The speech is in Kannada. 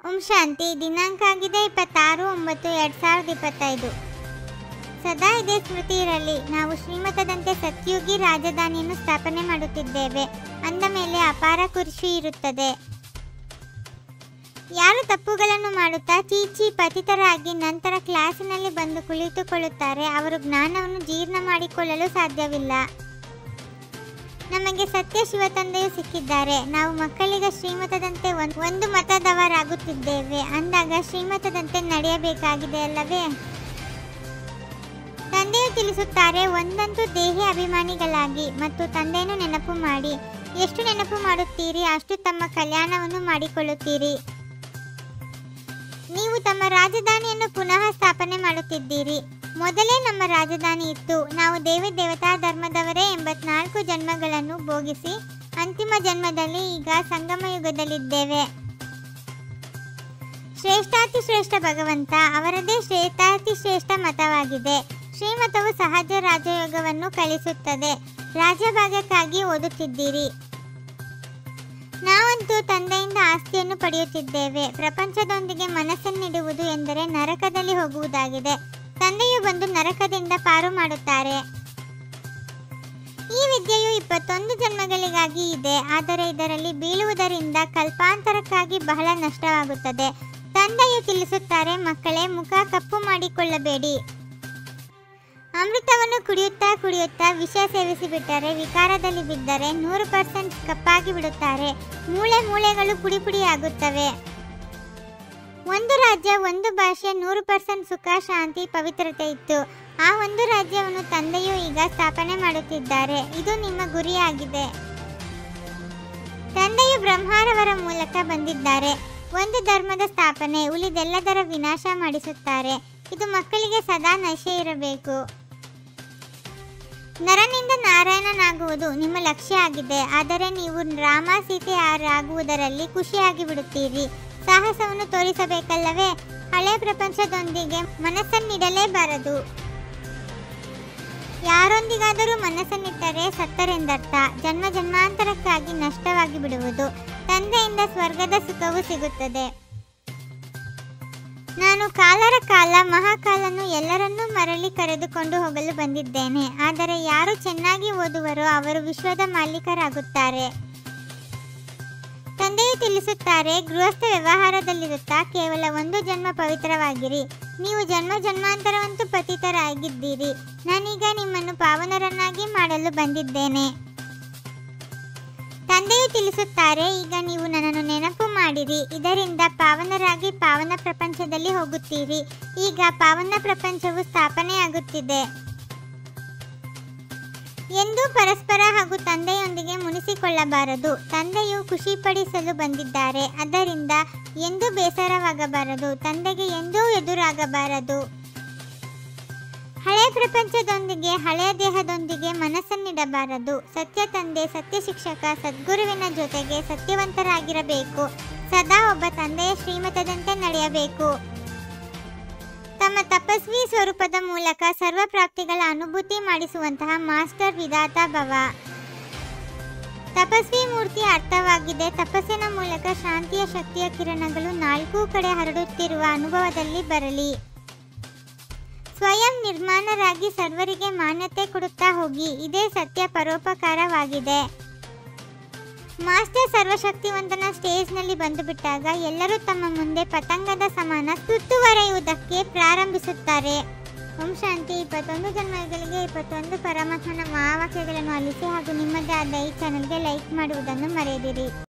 ಓಂ ಶಾಂತಿ. ದಿನಾಂಕ ಆಗಿದೆ 26/9/2025. ಸದಾ ಇದೇ ಸ್ಮೃತಿ ಇರಲಿ. ನಾವು ಶ್ರೀಮತದಂತೆ ಸತ್ಯುಗಿ ರಾಜಧಾನಿಯನ್ನು ಸ್ಥಾಪನೆ ಮಾಡುತ್ತಿದ್ದೇವೆ. ಅಂದ ಮೇಲೆ ಅಪಾರ ಖುಷಿ ಇರುತ್ತದೆ. ಯಾರು ತಪ್ಪುಗಳನ್ನು ಮಾಡುತ್ತಾ ಚೀಚಿ ಪತಿತರಾಗಿ ನಂತರ ಕ್ಲಾಸಿನಲ್ಲಿ ಬಂದು ಕುಳಿತುಕೊಳ್ಳುತ್ತಾರೆ, ಅವರು ಜ್ಞಾನವನ್ನು ಜೀರ್ಣ ಮಾಡಿಕೊಳ್ಳಲು ಸಾಧ್ಯವಿಲ್ಲ. ನಮಗೆ ಸತ್ಯ ಶಿವ ತಂದೆಯು ಸಿಕ್ಕಿದ್ದಾರೆ. ನಾವು ಮಕ್ಕಳಿಗ ಶ್ರೀಮತದಂತೆ ಒಂದು ಮತದವರಾಗುತ್ತಿದ್ದೇವೆ. ಅಂದಾಗ ಶ್ರೀಮತದಂತೆ ನಡೆಯಬೇಕಾಗಿದೆ ಅಲ್ಲವೇ? ತಂದೆಯು ತಿಳಿಸುತ್ತಾರೆ, ಒಂದಂತೂ ದೇಹಿ ಅಭಿಮಾನಿಗಳಾಗಿ ಮತ್ತು ತಂದೆಯನ್ನು ನೆನಪು ಮಾಡಿ. ಎಷ್ಟು ನೆನಪು ಮಾಡುತ್ತೀರಿ ಅಷ್ಟು ತಮ್ಮ ಕಲ್ಯಾಣವನ್ನು ಮಾಡಿಕೊಳ್ಳುತ್ತೀರಿ. ನೀವು ತಮ್ಮ ರಾಜಧಾನಿಯನ್ನು ಪುನಃ ಸ್ಥಾಪನೆ ಮಾಡುತ್ತಿದ್ದೀರಿ. ಮೊದಲೇ ನಮ್ಮ ರಾಜಧಾನಿ ಇತ್ತು. ನಾವು ದೇವಿ ದೇವತಾ ಧರ್ಮದವರೇ 84 ಜನ್ಮಗಳನ್ನು ಭೋಗಿಸಿ ಅಂತಿಮ ಜನ್ಮದಲ್ಲಿ ಈಗ ಸಂಗಮ ಯುಗದಲ್ಲಿದ್ದೇವೆ. ಶ್ರೇಷ್ಠಾತಿ ಶ್ರೇಷ್ಠ ಭಗವಂತ ಅವರದೇ ಶ್ರೇಷ್ಠಾತಿ ಶ್ರೇಷ್ಠ ಮತವಾಗಿದೆ. ಶ್ರೀಮತವು ಸಹಜ ರಾಜಯೋಗವನ್ನು ಕಲಿಸುತ್ತದೆ. ರಾಜಭಾಗಕ್ಕಾಗಿ ಓದುತ್ತಿದ್ದೀರಿ. ನಾವಂತೂ ತಂದೆಯಿಂದ ಆಸ್ತಿಯನ್ನು ಪಡೆಯುತ್ತಿದ್ದೇವೆ. ಪ್ರಪಂಚದೊಂದಿಗೆ ಮನಸ್ಸನ್ನಿಡುವುದು ಎಂದರೆ ನರಕದಲ್ಲಿ ಹೋಗುವುದಾಗಿದೆ. ತಂದೆಯು ಬಂದು ನರಕದಿಂದ ಪಾರು ಮಾಡುತ್ತಾರೆ. ಈ ವಿದ್ಯೆಯು 21 ಜನ್ಮಗಳಿಗಾಗಿ ಇದೆ. ಆದರೆ ಇದರಲ್ಲಿ ಬೀಳುವುದರಿಂದ ಕಲ್ಪಾಂತರಕ್ಕಾಗಿ ಬಹಳ ನಷ್ಟವಾಗುತ್ತದೆ. ತಂದೆಯು ತಿಳಿಸುತ್ತಾರೆ, ಮಕ್ಕಳೇ, ಮುಖ ಕಪ್ಪು ಮಾಡಿಕೊಳ್ಳಬೇಡಿ. ಅಮೃತವನ್ನು ಕುಡಿಯುತ್ತಾ ವಿಷ ಸೇವಿಸಿಬಿಟ್ಟರೆ, ವಿಕಾರದಲ್ಲಿ ಬಿದ್ದರೆ 100% ಕಪ್ಪಾಗಿ ಬಿಡುತ್ತಾರೆ. ಮೂಳೆಗಳು ಪುಡಿಯಾಗುತ್ತವೆ. ಒಂದು ರಾಜ್ಯ, ಒಂದು ಭಾಷೆ, 100% ಸುಖ, ಶಾಂತಿ, ಪವಿತ್ರತೆ ಇತ್ತು. ಆ ಒಂದು ರಾಜ್ಯವನ್ನು ತಂದೆಯು ಈಗ ಸ್ಥಾಪನೆ ಮಾಡುತ್ತಿದ್ದಾರೆ. ಇದು ನಿಮ್ಮ ಗುರಿಯಾಗಿದೆ. ತಂದೆಯು ಬ್ರಹ್ಮರವರ ಮೂಲಕ ಬಂದಿದ್ದಾರೆ. ಒಂದು ಧರ್ಮದ ಸ್ಥಾಪನೆ, ಉಳಿದೆಲ್ಲದರ ವಿನಾಶ ಮಾಡಿಸುತ್ತಾರೆ. ಇದು ಮಕ್ಕಳಿಗೆ ಸದಾ ನಶೆ ಇರಬೇಕು. ನರನಿಂದ ನಾರಾಯಣನಾಗುವುದು ನಿಮ್ಮ ಲಕ್ಷ್ಯ ಆಗಿದೆ. ಆದರೆ ನೀವು ರಾಮ ಸೀತೆಯರಾಗುವುದರಲ್ಲಿ ಖುಷಿಯಾಗಿ ಬಿಡುತ್ತೀರಿ. ಸಾಹಸವನ್ನು ತೋರಿಸಬೇಕಲ್ಲವೇ? ಹಳೆ ಪ್ರಪಂಚದೊಂದಿಗೆ ಮನಸ್ಸನ್ನಿಡಲೇಬಾರದು. ಯಾರೊಂದಿಗಾದರೂ ಮನಸ್ಸನ್ನಿಟ್ಟರೆ ಸತ್ತರೆಂದರ್ಥ. ಜನ್ಮಾಂತರಕ್ಕಾಗಿ ನಷ್ಟವಾಗಿ ಬಿಡುವುದು. ತಂದೆಯಿಂದ ಸ್ವರ್ಗದ ಸುಖವು ಸಿಗುತ್ತದೆ. ನಾನು ಕಾಲರ ಕಾಲ ಮಹಾಕಾಲನು ಎಲ್ಲರನ್ನೂ ಮರಳಿ ಕರೆದುಕೊಂಡು ಹೋಗಲು ಬಂದಿದ್ದೇನೆ. ಆದರೆ ಯಾರು ಚೆನ್ನಾಗಿ ಓದುವರೋ ಅವರು ವಿಶ್ವದ ಮಾಲೀಕರಾಗುತ್ತಾರೆ. ತಂದೆಯು ತಿಳಿಸುತ್ತಾರೆ, ಗೃಹಸ್ಥ ವ್ಯವಹಾರದಲ್ಲಿರುತ್ತಾ ಕೇವಲ ಒಂದು ಜನ್ಮ ಪವಿತ್ರವಾಗಿರಿ. ನೀವು ಜನ್ಮಾಂತರವಂತೂ ಪತಿತರಾಗಿದ್ದೀರಿ. ನಾನೀಗ ನಿಮ್ಮನ್ನು ಪಾವನರನ್ನಾಗಿ ಮಾಡಲು ಬಂದಿದ್ದೇನೆ. ತಂದೆಯು ತಿಳಿಸುತ್ತಾರೆ, ಈಗ ನೀವು ನನ್ನನ್ನು ನೆನಪು ಮಾಡಿರಿ. ಇದರಿಂದ ಪಾವನರಾಗಿ ಪಾವನ ಪ್ರಪಂಚದಲ್ಲಿ ಹೋಗುತ್ತೀರಿ. ಈಗ ಪಾವನ ಪ್ರಪಂಚವು ಸ್ಥಾಪನೆಯಾಗುತ್ತಿದೆ. ಎಂದೂ ಪರಸ್ಪರ ಹಾಗೂ ತಂದೆಯೊಂದಿಗೆ ಮುನಿಸಿಕೊಳ್ಳಬಾರದು. ತಂದೆಯು ಖುಷಿಪಡಿಸಲು ಬಂದಿದ್ದಾರೆ. ಆದ್ದರಿಂದ ಎಂದೂ ಬೇಸರವಾಗಬಾರದು. ತಂದೆಗೆ ಎಂದೂ ಎದುರಾಗಬಾರದು. ಹಳೆಯ ಪ್ರಪಂಚದೊಂದಿಗೆ ಹಳೆಯ ದೇಹದೊಂದಿಗೆ ಮನಸ್ಸನ್ನಿಡಬಾರದು. ಸತ್ಯ ತಂದೆ, ಸತ್ಯ ಶಿಕ್ಷಕ, ಸದ್ಗುರುವಿನ ಜೊತೆಗೆ ಸತ್ಯವಂತರಾಗಿರಬೇಕು. ಸದಾ ಒಬ್ಬ ತಂದೆಯ ಶ್ರೀಮತದಂತೆ ನಡೆಯಬೇಕು. ತಮ್ಮ ತಪಸ್ವಿ ಸ್ವರೂಪದ ಮೂಲಕ ಸರ್ವ ಪ್ರಾಪ್ತಿಗಳ ಅನುಭೂತಿ ಮಾಡಿಸುವಂತಹ ಮಾಸ್ಟರ್ ವಿಧಾತ ಭವ. ತಪಸ್ವಿ ಮೂರ್ತಿ ಅರ್ಥವಾಗಿದೆ. ತಪಸ್ಸಿನ ಮೂಲಕ ಶಾಂತಿಯ ಶಕ್ತಿಯ ಕಿರಣಗಳು 4 ಕಡೆ ಹರಡುತ್ತಿರುವ ಅನುಭವದಲ್ಲಿ ಬರಲಿ. ಸ್ವಯಂ ನಿರ್ಮಾಣರಾಗಿ ಸರ್ವರಿಗೆ ಮಾನ್ಯತೆ ಕೊಡುತ್ತಾ ಹೋಗಿ. ಇದೇ ಸತ್ಯ ಪರೋಪಕಾರವಾಗಿದೆ. ಮಾಸ್ಟರ್ ಸರ್ವಶಕ್ತಿವಂತನ ಸ್ಟೇಜ್ನಲ್ಲಿ ಬಂದು ಬಿಟ್ಟಾಗ ಎಲ್ಲರೂ ತಮ್ಮ ಮುಂದೆ ಪತಂಗದ ಸಮಾನ ಸುತ್ತುವರೆಯುವುದಕ್ಕೆ ಪ್ರಾರಂಭಿಸುತ್ತಾರೆ. ಓಂ ಶಾಂತಿ. 21 ಜನ್ಮಗಳಿಗೆ 21 ಪರಮಾತ್ಮನ ಮಹಾವಾಕ್ಯಗಳನ್ನು ಆಲಿಸಿ ಹಾಗೂ ನಿಮ್ಮದೇ ಆದ ಈ ಚಾನೆಲ್ಗೆ ಲೈಕ್ ಮಾಡುವುದನ್ನು ಮರೆಯದಿರಿ.